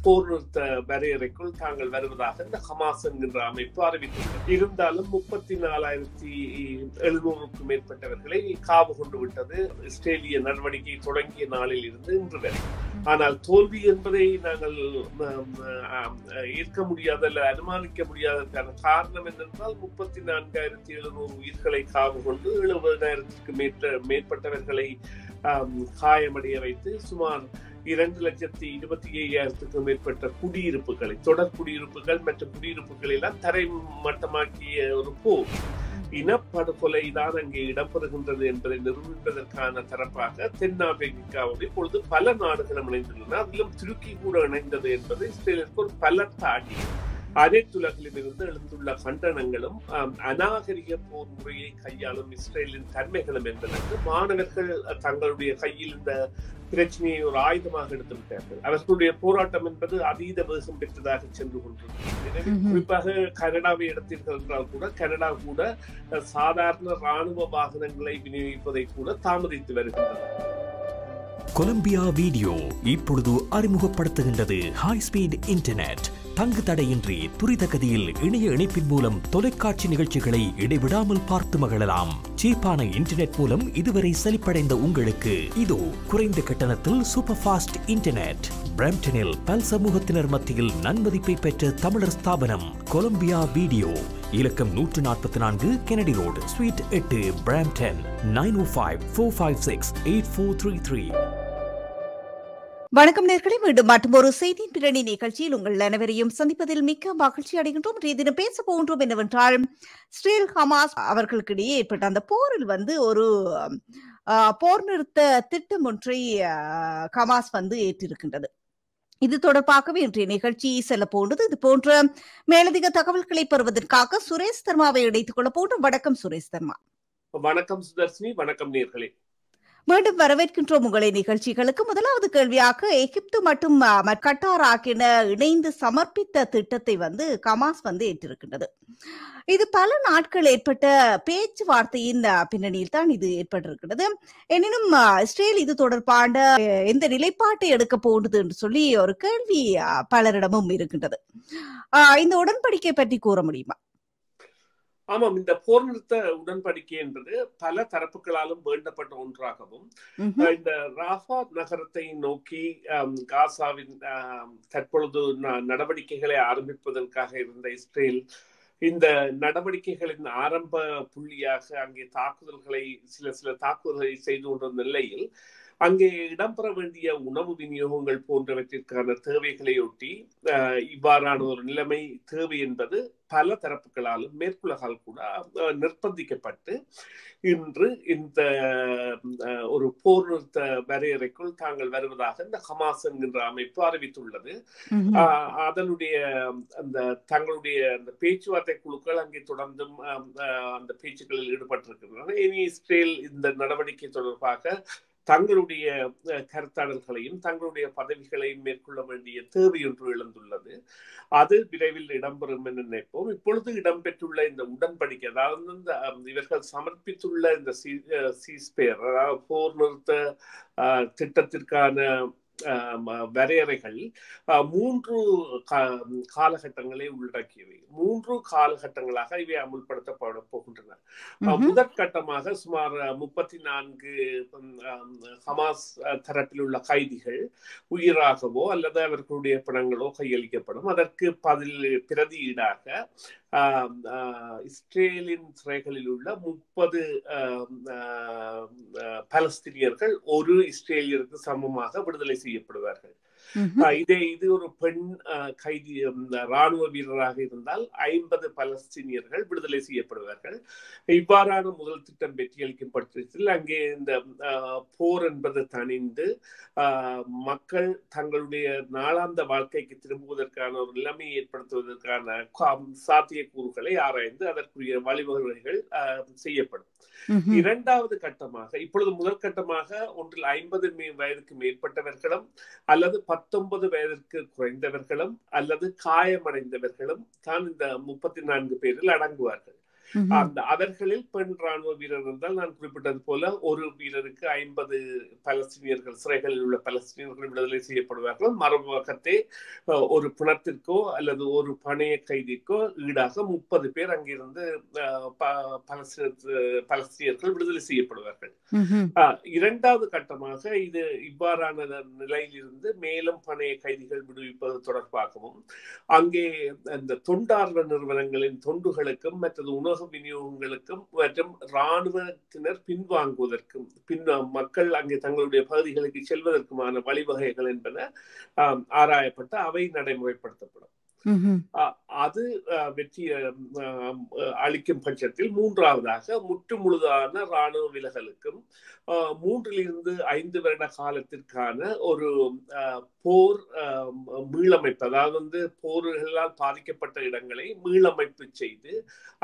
போர் நிறுத்த வரையறைக்குள் தாங்கள் வருவதாக இந்த ஹமாஸ் என்கின்ற அமைப்பு அறிவித்துள்ளது. இருந்தாலும் 34,700க்கும் மேற்பட்டவர்களை காவு கொண்டு விட்டது இஸ்ரேலிய நடவடிக்கை தொடங்கிய நாளில் இருந்து இன்று வரை. ஆனால் தோல்வி என்பதை நாங்கள் ஏற்க முடியாத அல்ல அனுமானிக்க முடியாததற்கான காரணம் என்னென்றால் 34,700 உயிர்களை காவு கொண்டு 70,000க்கும் மேற்பட்டவர்களை காயமடைய வைத்து சுமார் 2,25,000க்கும் மேற்பட்ட குடியிருப்புகளை தொடர் குடியிருப்புகள் மற்றும் குடியிருப்புகளை எல்லாம் தரைமட்டமாக்கிய ஒரு போர் இனப்படுகொலை தான் அங்கே இடம்பெறுகின்றது என்பதை நிரூபிப்பதற்கான தரப்பாக தென்னாப்பிரிக்காவோடு இப்பொழுது பல நாடுகளும் இணைந்துள்ளன. அதிலும் துருக்கி கூட இணைந்தது என்பது இஸ்ரேலுக்கு ஒரு பல தாடி. அனைத்துலகிலும் இருந்து எழுந்துள்ள கண்டனங்களும் அநாகரிக போர் முறையை கையாளும் இஸ்ரேலின் தன்மைகளும் என்பதற்கு மாணவர்கள் தங்களுடைய கையில் இந்த பிரச்சனையை ஒரு ஆயுதமாக எடுத்து விட்டார்கள். அவர்களுடைய போராட்டம் என்பது அதீத வேகம் பெற்றதாக சென்று கொண்டிருக்கிறது. எனவே குறிப்பாக கனடாவை எடுத்தீர்கள் என்றால் கூட கனடா கூட சாதாரண ராணுவ வாகனங்களை விநியோகிப்பதை கூட தாமதித்து வருகின்றனர். கொலம்பியா வீடியோ இப்பொழுது அறிமுகப்படுத்துகின்றது ஹை ஸ்பீட் இன்டர்நெட். தங்கு தடையின்றி துரித கதியில் இணைய இணைப்பின் மூலம் தொலைக்காட்சி நிகழ்ச்சிகளை இடைவிடாமல் பார்த்து மகிழலாம். சீப்பான இன்டர்நெட் மூலம் இதுவரை செழிப்படைந்த உங்களுக்கு இதோ குறைந்த கட்டணத்தில் சூப்பர் ஃபாஸ்ட் இன்டர்நெட். பிரம்டனில் பல் சமூகத்தினர் மத்தியில் நன்மதிப்பை பெற்ற தமிழர் ஸ்தாபனம் கொலம்பியா வீடியோ. இலக்கம் 144 கெனடி ரோடு, ஸ்வீட் 8, பிரம்டன். 9054568433. வணக்கம் நேயர்களே, மீண்டும் மற்றொரு செய்தியின் பின்னணி நிகழ்ச்சியில் உங்கள் அனைவரையும் சந்திப்பதில் மிக்க மகிழ்ச்சி அடைகின்றோம். இன்றைய தினம் பேச போகின்றோம் என்னவென்றால், இஸ்ரேல் ஹமாஸ் அவர்களுக்கிடையே ஏற்பட்ட அந்த போரில் ஒரு போர் நிறுத்த திட்டம் ஒன்றை ஹமாஸ் ஏற்றிருக்கின்றது. இது தொடர்பாகவே இன்றைய நிகழ்ச்சி செல்ல போன்றது. இது போன்ற மேலதிக தகவல்களை பெறுவதற்காக சுரேஷ் தர்மாவை இணைத்துக் கொள்ள போன்றோம். வணக்கம் சுரேஷ் தர்மா. வணக்கம் சுதர்ஷினி. வணக்கம் நேயர்களே. மீண்டும் வரவேற்கின்றோம் உங்களை நிகழ்ச்சிகளுக்கு. முதலாவது கேள்வியாக, எகிப்து மற்றும் கட்டார் ஆகியன இணைந்து சமர்ப்பித்த திட்டத்தை ஹமாஸ் ஏற்றிருக்கின்றது. இது பல நாட்கள் ஏற்பட்ட பேச்சுவார்த்தையின் பின்னணியில் தான் இது ஏற்பட்டிருக்கிறது. எனினும் இஸ்ரேல் இது தொடர்பான எந்த நிலைப்பாட்டை எடுக்க போன்றது என்று சொல்லி ஒரு கேள்வி பலரிடமும் இருக்கின்றது. இந்த உடன்படிக்கை பற்றி கூற முடியுமா? ஆமாம், இந்த போர் நிறுத்த உடன்படிக்கை என்பது பல தரப்புகளாலும் வேண்டப்பட்ட ஒன்றாகவும் இந்த ராஃபா நகரத்தை நோக்கி காசாவின் தற்பொழுது நடவடிக்கைகளை ஆரம்பிப்பதற்காக இருந்த இஸ்ரேல் இந்த நடவடிக்கைகளின் ஆரம்ப புள்ளியாக அங்கே சில தாக்குதல்களை செய்து கொண்டிருந்த நிலையில் அங்கே இடம்பெற வேண்டிய உணவு விநியோகங்கள் போன்றவற்றிற்கான தேவைகளையொட்டி இவ்வாறான ஒரு நிலைமை தேவை என்பது பல தரப்புகளாலும் மேற்குலகால் கூட நிர்பந்திக்கப்பட்டு இன்று இந்த ஒரு போர் நிறுத்த வரையறைக்குள் தாங்கள் வருவதாக இந்த ஹமாஸ் என்கின்ற அமைப்பு அறிவித்துள்ளது. அதனுடைய தங்களுடைய அந்த பேச்சுவார்த்தை குழுக்கள் அங்கே தொடர்ந்தும் அந்த பேச்சுக்களில் ஈடுபட்டிருக்கின்றன. இனி இஸ்ரேல் இந்த நடவடிக்கை தொடர்பாக தங்களுடைய கருத்தாடல்களையும் தங்களுடைய பதவிகளையும் மேற்கொள்ள வேண்டிய தேவை ஒன்று எழுந்துள்ளது. அது விரைவில் இடம்பெறும் என்று நினைப்போம். இப்பொழுது இடம்பெற்றுள்ள இந்த உடன்படிக்கை, அதாவது இவர்கள் சமர்ப்பித்துள்ள இந்த சீஸ்பேர், அதாவது போர் நிறுத்த திட்டத்திற்கான வரையறைகள் 3 காலகட்டங்களை உள்ளடக்கியவை. 3 காலகட்டங்களாக இவை அமுல்படுத்தப்பட போகின்றன. முதற்கட்டமாக சுமார் 34 ஹமாஸ் தரப்பில் உள்ள கைதிகள் உயிராகவோ அல்லது அவர்களுடைய பணங்களோ கையளிக்கப்படும். அதற்கு பிரதியீடாக இஸ்ரேலின் சிறைகளில் உள்ள 30 பலஸ்தீனியர்கள் ஒரு இஸ்ரேலியருக்கு சமமாக விடுதலை செய்யப்படுவார்கள். இது ஒரு பெண் கைதி ராணுவ வீரராக இருந்தால் 50 பலஸ்தீனியர்கள் விடுதலை செய்யப்படுவார்கள். இவ்வாறான முதல் திட்டம் வெற்றியளிக்கும் பட்சத்தில் அங்கே இந்த போர் என்பது தணிந்து மக்கள் தங்களுடைய நாளாந்த வாழ்க்கைக்கு திரும்புவதற்கான ஒரு நிலைமையை ஏற்படுத்துவதற்கான சாத்தியக்கூறுகளை ஆராய்ந்து அதற்குரிய வழிவகைகள் செய்யப்படும். இரண்டாவது கட்டமாக, இப்பொழுது முதல் கட்டமாக ஒன்றில் 50 வயதுக்கு மேற்பட்டவர்களும் அல்லது 19 வயதிற்கு குறைந்தவர்களும் அல்லது காயமடைந்தவர்களும் தான் இந்த 34 பேரில் அடங்குவார்கள். அவர்களில் பெண் ராணுவ வீரர் இருந்தால் நான் குறிப்பிட்டது போல ஒரு வீரருக்கு 50 பலஸ்தீனியர்கள், சிறைகளில் உள்ள பலஸ்தீனியர்கள் விடுதலை செய்யப்படுவார்கள். மறுபக்கத்தே ஒரு பிணத்திற்கோ அல்லது ஒரு பணைய கைதிக்கோ ஈடாக 30 பேர் அங்கிருந்து பலஸ்தீனியர்கள் விடுதலை செய்யப்படுவார்கள். இரண்டாவது கட்டமாக இது இவ்வாறான நிலையில் இருந்து மேலும் பணைய கைதிகள் விடுவிப்பது தொடர்பாகவும் அங்கே அந்த தொண்டார்வ நிறுவனங்களின் தொண்டுகளுக்கும் மற்றது உணவு விநியோகங்களுக்கும் மற்றும் இராணுவத்தினர் பின்வாங்குவதற்கும் மக்கள் அங்கே தங்களுடைய பகுதிகளுக்கு செல்வதற்குமான வழிவகைகள் என்பன ஆராயப்பட்டு அவை நடைமுறைப்படுத்தப்படும். அது வெற்றி அளிக்கும் பட்சத்தில் மூன்றாவதாக முற்று முழுதான இராணுவ விலகலுக்கும் 3 to 5 வருட காலத்திற்கான ஒரு போர் மீளமைப்பு, அதாவது போர்களால் பாதிக்கப்பட்ட இடங்களை மீளமைப்பு செய்து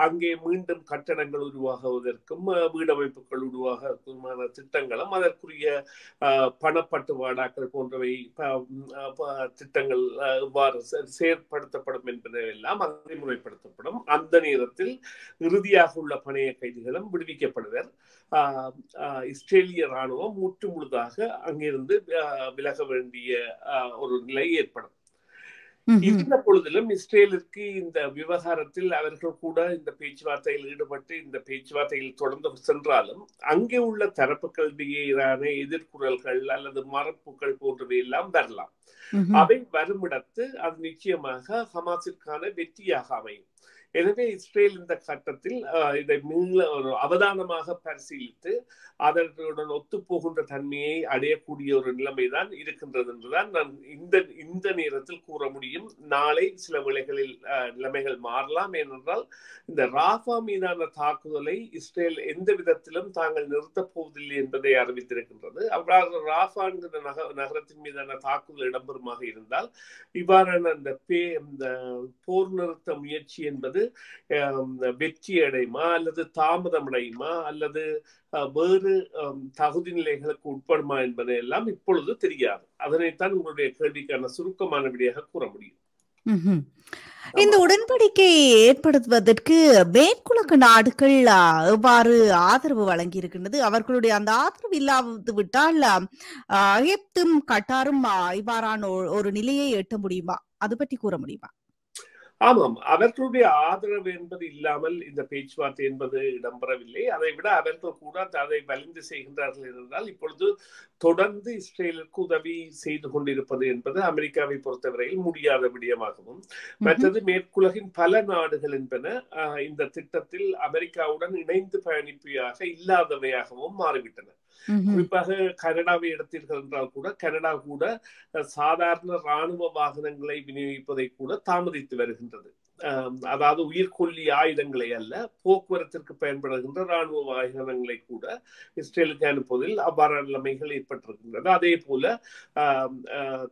அங்கே மீண்டும் கட்டடங்கள் உருவாகுவதற்கும் வீடமைப்புகள் உருவாகுவதற்குமான திட்டங்களும் அதற்குரிய பணப்பட்டுவாடாக்கள் போன்றவை திட்டங்கள் எவ்வாறு செயற்படுத்தப்படும் என்பதையெல்லாம் நடைமுறைப்படுத்தப்படும். அந்த நேரத்தில் இறுதியாக உள்ள பணைய கைதிகளும் விடுவிக்கப்படுவர். இஸ்ரேலிய ராணுவம் முற்று முழுதாக அங்கிருந்து விலக வேண்டிய ஒரு நிலை ஏற்படும். இந்த பொழுதிலும் இஸ்ரேலுக்கு இந்த விவகாரத்தில் அவர்கள் கூட இந்த பேச்சுவார்த்தையில் ஈடுபட்டு இந்த பேச்சுவார்த்தையில் தொடர்ந்து சென்றாலும் அங்கே உள்ள தரப்புகளிடையேயான எதிர்குரல்கள் அல்லது மறுப்புகள் போன்றவை எல்லாம் வரலாம். அவை வருமிடத்து அது நிச்சயமாக ஹமாஸிற்கான வெற்றியாக அமையும். எனவே இஸ்ரேல் இந்த கட்டத்தில் இதை ஒரு அவதானமாக பரிசீலித்து அதனுடன் ஒத்துப்போகின்ற தன்மையை அடையக்கூடிய ஒரு நிலைமைதான் இருக்கின்றது என்றுதான் நான் இந்த நேரத்தில் கூற முடியும். நாளை சில வேளைகளில் நிலைமைகள் மாறலாம். ஏனென்றால் இந்த ராஃபா மீதான தாக்குதலை இஸ்ரேல் எந்த விதத்திலும் தாங்கள் நிறுத்தப் போவதில்லை என்பதை அறிவித்திருக்கின்றது. அவ்வாறு ராஃபா என்கிற நகரத்தின் மீதான தாக்குதல் இடம்பெறுமாக இருந்தால் இவ்வாறான இந்த போர் நிறுத்த முயற்சி என்பது வெற்றி அடையுமா அல்லது தாமதம் அடையுமா அல்லது வேறு தகுதி நிலைகளுக்கு உட்படுமா என்பதை எல்லாம் இப்பொழுது தெரியாது. அதனைத்தான் உங்களுடைய கேள்விக்கான சுருக்கமான விடையாக கூற முடியும். இந்த உடன்படிக்கையை ஏற்படுத்துவதற்கு மேற்குலக நாடுகள் எவ்வாறு ஆதரவு வழங்கி இருக்கின்றது? அவர்களுடைய அந்த ஆதரவு இல்லாது விட்டால் எகிப்தும் கட்டாரும் இவ்வாறான ஒரு நிலையை எட்ட முடியுமா? அது பற்றி கூற முடியுமா? ஆமாம், அவர்களுடைய ஆதரவு என்பது இல்லாமல் இந்த பேச்சுவார்த்தை என்பது இடம்பெறவில்லை. அதை விட அவர்கள் கூட அதை வலிந்து செய்கின்றார்கள் என்றால் இப்பொழுது தொடர்ந்து இஸ்ரேலுக்கு உதவி செய்து கொண்டிருப்பது என்பது அமெரிக்காவை பொறுத்தவரையில் முடியாத விடயமாகவும், மற்றது மேற்குலகின் பல நாடுகள் என்பன இந்த திட்டத்தில் அமெரிக்காவுடன் இணைந்து பயணிப்பையாக இல்லாதவையாகவும் மாறிவிட்டன. குறிப்பாக கனடாவை எடுத்தீர்கள் என்றால் கூட கனடா கூட சாதாரண இராணுவ வாகனங்களை விநியோகிப்பதை கூட தாமதித்து வருகின்றது. அதாவது உயிர்கொல்லி ஆயுதங்களை அல்ல, போக்குவரத்திற்கு பயன்படுகின்ற இராணுவ வாகனங்களை கூட இஸ்ரேலுக்கு அனுப்புவதில் அவ்வாறான நிலைமைகள் ஏற்பட்டிருக்கின்றது. அதே போல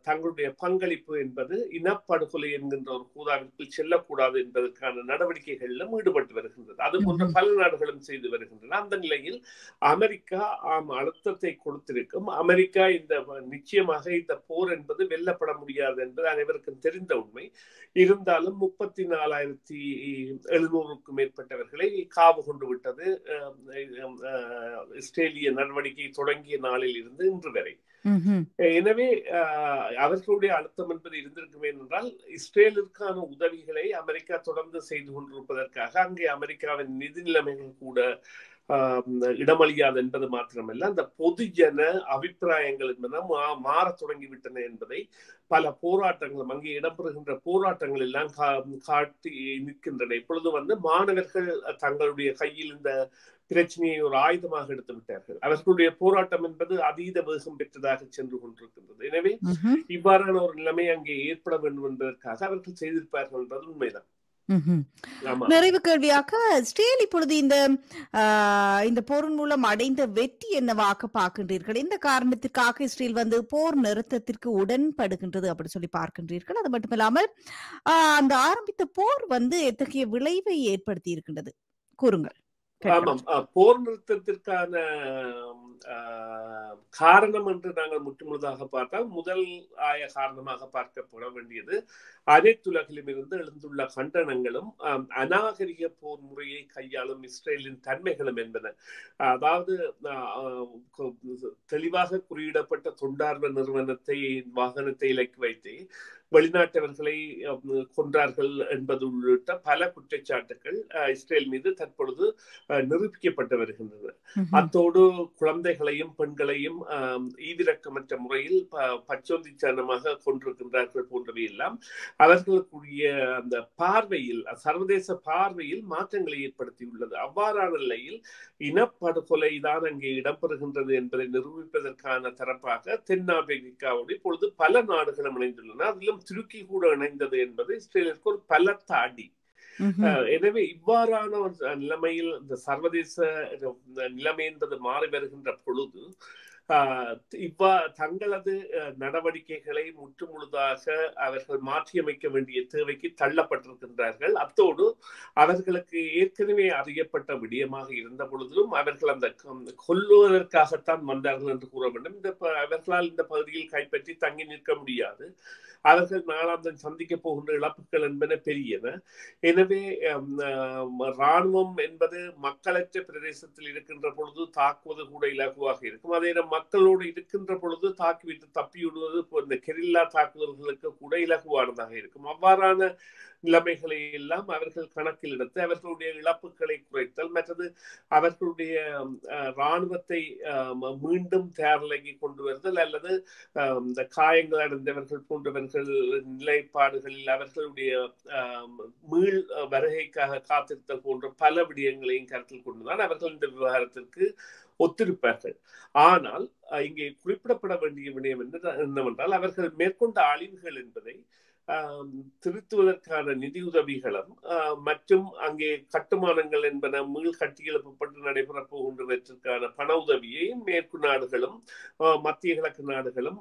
தங்களுடைய பங்களிப்பு என்பது இனப்படுகொலை என்கின்ற ஒரு கூதாவிற்கு செல்லக்கூடாது என்பதற்கான நடவடிக்கைகளிலும் ஈடுபட்டு வருகின்றது. அது போன்ற பல நாடுகளும் செய்து வருகின்றன. அந்த நிலையில் அமெரிக்கா அழுத்தத்தை கொடுத்திருக்கும். அமெரிக்கா நிச்சயமாக இந்த போர் என்பது வெல்லப்பட முடியாது என்பது அனைவருக்கும் தெரிந்த உண்மை. இருந்தாலும் 34,700க்கும் மேற்பட்டவர்களை காவு கொண்டு விட்டது இஸ்ரேலிய நடவடிக்கை தொடங்கிய நாளில் இருந்து இன்று வரை. எனவே அவர்களுடைய அழுத்தம் என்பது இருந்திருக்குமே என்றால் இஸ்ரேலுக்கான உதவிகளை அமெரிக்கா தொடர்ந்து செய்து கொண்டிருப்பதற்காக அங்கே அமெரிக்காவின் நிதி நிலைமைகள் கூட இடமளியாது என்பது மாத்திரமல்ல, அந்த பொதுஜன அபிப்பிராயங்கள் என்பன மாற தொடங்கிவிட்டன என்பதை பல போராட்டங்களும் அங்கே இடம்பெறுகின்ற போராட்டங்கள் எல்லாம் காட்டி நிற்கின்றன. இப்பொழுது மாணவர்கள் தங்களுடைய கையில் இந்த பிரச்சனையை ஒரு ஆயுதமாக எடுத்து விட்டார்கள். அவர்களுடைய போராட்டம் என்பது அதீத வேகம் பெற்றதாக சென்று கொண்டிருக்கின்றது. எனவே இவ்வாறான ஒரு நிலைமை அங்கே ஏற்பட வேண்டும் என்பதற்காக அவர்கள் செய்திருப்பார்கள் என்பது உண்மைதான். நிறைவு கேள்வியாக, இஸ்ரேல் இப்பொழுது இந்த போரின் மூலம் அடைந்த வெற்றி என்னவாக பார்க்கின்றீர்கள்? இந்த காரணத்திற்காக இஸ்ரேல் போர் நிறுத்தத்திற்கு உடன்படுகின்றது அப்படி சொல்லி பார்க்கின்றீர்கள்? அது மட்டுமில்லாமல் அந்த ஆரம்பித்த போர் எத்தகைய விளைவை ஏற்படுத்தி இருக்கின்றது கூறுங்கள். ஆமாம், போர் நிறுத்தத்திற்கான காரணம் என்று நாங்கள் முற்றுமுழுதாக பார்த்தால் முதல் காரணமாக பார்க்கப்பட வேண்டியது அனைத்துலகிலும் இருந்து எழுந்துள்ள கண்டனங்களும் அநாகரிக போர் முறையை கையாளும் இஸ்ரேலின் தன்மைகளும் என்பன. அதாவது தெளிவாக குறியிடப்பட்ட தொண்டார்வ நிறுவனத்தை வாகனத்தை இலக்கு வைத்து வெளிநாட்டவர்களை கொன்றார்கள் என்பது உள்ளிட்ட பல குற்றச்சாட்டுகள் இஸ்ரேல் மீது தற்பொழுது நிரூபிக்கப்பட்டு வருகின்றன. அத்தோடு குழந்தைகளையும் பெண்களையும் ஈவிரக்கமற்ற முறையில் பச்சோந்தித்தனமாக கொண்டிருக்கின்றார்கள் போன்றவை எல்லாம் அவர்களுக்குரிய அந்த பார்வையில், சர்வதேச பார்வையில் மாற்றங்களை ஏற்படுத்தியுள்ளது. அவ்வாறான நிலையில் இனப்படுகொலை தான் அங்கே இடம்பெறுகின்றது என்பதை நிரூபிப்பதற்கான தரப்பாக தென்னாப்பிரிக்காவோடு இப்பொழுது பல நாடுகளும் இணைந்துள்ளன. அதிலும் துருக்கி கூட இணைந்தது என்பது இஸ்ரேலுக்கு ஒரு பலத்த அடி. எனவே இவ்வாறான ஒரு நிலைமையில் இந்த சர்வதேச நிலைமை என்பது மாறி வருகின்ற பொழுது தங்களது நடவடிக்கைகளை முற்றுமுழுதாக அவர்கள் மாற்றியமைக்க வேண்டிய தேவைக்கு தள்ளப்பட்டிருக்கின்றார்கள். அத்தோடு அவர்களுக்கு ஏற்கனவே அறியப்பட்ட விடயமாக இருந்த பொழுதிலும் அவர்கள் அந்த கொல்லுவதற்காகத்தான் வந்தார்கள் என்று கூற வேண்டும். அவர்களால் இந்த பகுதியில் கைப்பற்றி தங்கி நிற்க முடியாது. அவர்கள் நாளாந்தம் சந்திக்க போகின்ற இழப்புகள் என்பன பெரியன. எனவே இராணுவம் என்பது மக்களற்ற பிரதேசத்தில் இருக்கின்ற பொழுது தாக்குவது கூட இலகுவாக இருக்கும். அதே மக்களோடு இருக்கின்ற பொழுது தாக்கிவிட்டு தப்பிவிடுவது இந்த கெரில்லா தாக்குதல்களுக்கு கூட இலகுவானதாக இருக்கும். அவ்வாறான நிலைமைகளை எல்லாம் அவர்கள் கணக்கில் எடுத்து அவர்களுடைய இழப்புகளை குறைத்தல், மற்றது அவர்களுடைய இராணுவத்தை மீண்டும் தயார்நிலைக்கு கொண்டு வருதல் அல்லது இந்த காயங்கள் அடைந்தவர்கள் போன்றவர்கள் நிலைப்பாடுகளில் அவர்களுடைய மீள் வருகைக்காக காத்திருத்தல் போன்ற பல விடயங்களையும் கருத்தில் கொண்டுதான் அவர்கள் இந்த விவகாரத்திற்கு ஒத்திருப்பார்கள். ஆனால் இங்கே குறிப்பிடப்பட வேண்டிய விடயம் என்னவென்றால் அவர்கள் மேற்கொண்ட அழிவுகள் என்பதை திருத்துவதற்கான நிதியுதவிகளும் மற்றும் அங்கே கட்டுமானங்கள் என்பன மீள் கட்டியெழுப்பப்பட்டு நடைபெறப் போகின்றவற்றிற்கான பண உதவியையும் மேற்கு நாடுகளும் மத்திய கிழக்கு நாடுகளும்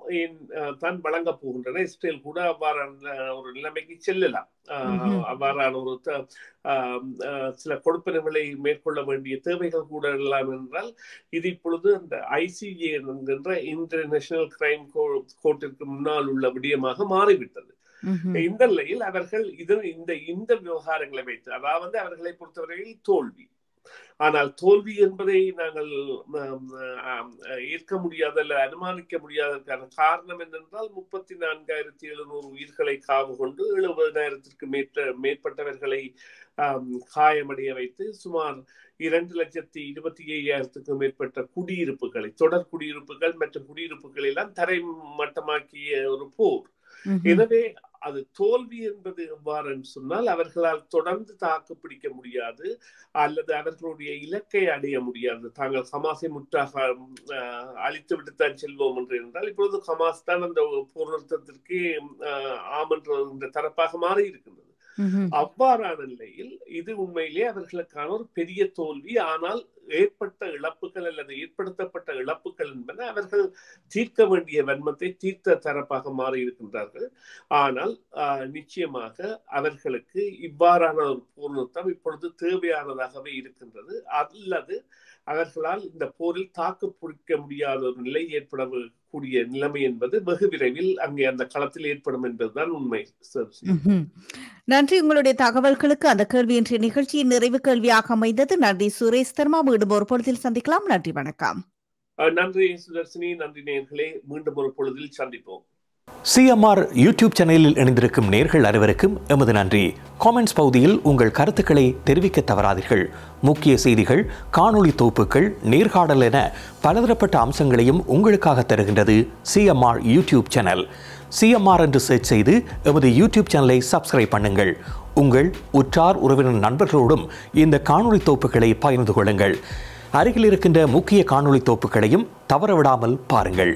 தான் வழங்கப் போகின்றன. இஸ்ரேல் கூட அவ்வாறான ஒரு நிலைமைக்கு செல்லலாம். அவ்வாறான ஒரு சில கொடுப்பனவுகளை மேற்கொள்ள வேண்டிய தேவைகள் கூட எல்லாம் என்றால் இது இப்பொழுது அந்த ICJ என்கின்ற இன்டர்நேஷனல் கிரைம் கோர்ட்டிற்கு முன்னால் உள்ள விடயமாக மாறிவிட்டது. இந்த நிலையில் அவர்கள் இந்த விவகாரங்களை வைத்து, அதாவது அவர்களை பொறுத்தவரையில் தோல்வி, ஆனால் தோல்வி என்பதை நாங்கள் ஏற்க முடியாத அல்ல அனுமானிக்க முடியாததற்கான காரணம் என்னென்றால் 34,700 உயிர்களை காவு கொண்டு 70,000க்கு மேற்பட்டவர்களை காயமடைய வைத்து சுமார் 2,25,000க்கும் மேற்பட்ட குடியிருப்புகளை, தொடர் குடியிருப்புகள் மற்றும் குடியிருப்புகளை எல்லாம் தரைமட்டமாக்கிய ஒரு போர். எனவே அது தோல்வி என்பது எவ்வாறு சொன்னால் அவர்களால் தொடர்ந்து தாக்கு பிடிக்க முடியாது அல்லது அவர்களுடைய இலக்கை அடைய முடியாது. தாங்கள் ஹமாஸை முற்றாக அழித்து விட்டுத்தான் செல்வோம் என்று என்றால் இப்பொழுது ஹமாஸ் தான் அந்த போர் நிறுத்தத்திற்கு ஆம் என்ற தரப்பாக மாறி இருக்கின்றது. அவ்வாறான நிலையில் இது உண்மையிலே அவர்களுக்கான ஒரு பெரிய தோல்வி. ஆனால் ஏற்பட்ட இழப்புகள் அல்லது ஏற்படுத்தப்பட்ட இழப்புகள் என்பன அவர்கள் தீர்க்க வேண்டிய வன்மத்தை தீர்த்த தரப்பாக மாறி இருக்கின்றார்கள். ஆனால் நிச்சயமாக அவர்களுக்கு இவ்வாறான ஒரு போர் நிறுத்தம் இப்பொழுது தேவையானதாகவே இருக்கின்றது. அல்லது அவர்களால் இந்த போரில் தாக்கு பிடிக்க முடியாத ஒரு நிலை ஏற்படக்கூடிய நிலைமை என்பது வெகு விரைவில் அங்கே அந்த களத்தில் ஏற்படும் என்பதுதான் உண்மை. நன்றி. உங்களுடைய தகவல்களுக்கு அந்த கேள்வி இன்றைய நிகழ்ச்சியின் நிறைவு கேள்வியாக அமைந்தது. நன்றி சுரேஷ் தர்மா. மீண்டும் ஒரு பொழுதில் சந்திக்கலாம். நன்றி, வணக்கம். நன்றி சுதர்சினி. நன்றி நேயர்களே. மீண்டும் ஒரு பொழுதில் சந்திப்போம். CMR யூடியூப் சேனலில் இணைந்திருக்கும் நேயர்கள் அனைவருக்கும் எமது நன்றி. காமெண்ட்ஸ் பகுதியில் உங்கள் கருத்துக்களை தெரிவிக்க தவறாதீர்கள். முக்கிய செய்திகள், காணொளி தொகுப்புகள், நேர்காணல் என பலதரப்பட்ட அம்சங்களையும் உங்களுக்காக தருகின்றது CMR யூடியூப் சேனல். CMR என்று சர்ச் செய்து எமது யூடியூப் சேனலை சப்ஸ்கிரைப் பண்ணுங்கள். உங்கள் உற்றார் உறவினர் நண்பர்களோடும் இந்த காணொளி தொகுப்புகளை பகிர்ந்து கொள்ளுங்கள். அருகில் இருக்கின்ற முக்கிய காணொளி தொகுப்புகளையும் தவறவிடாமல் பாருங்கள்.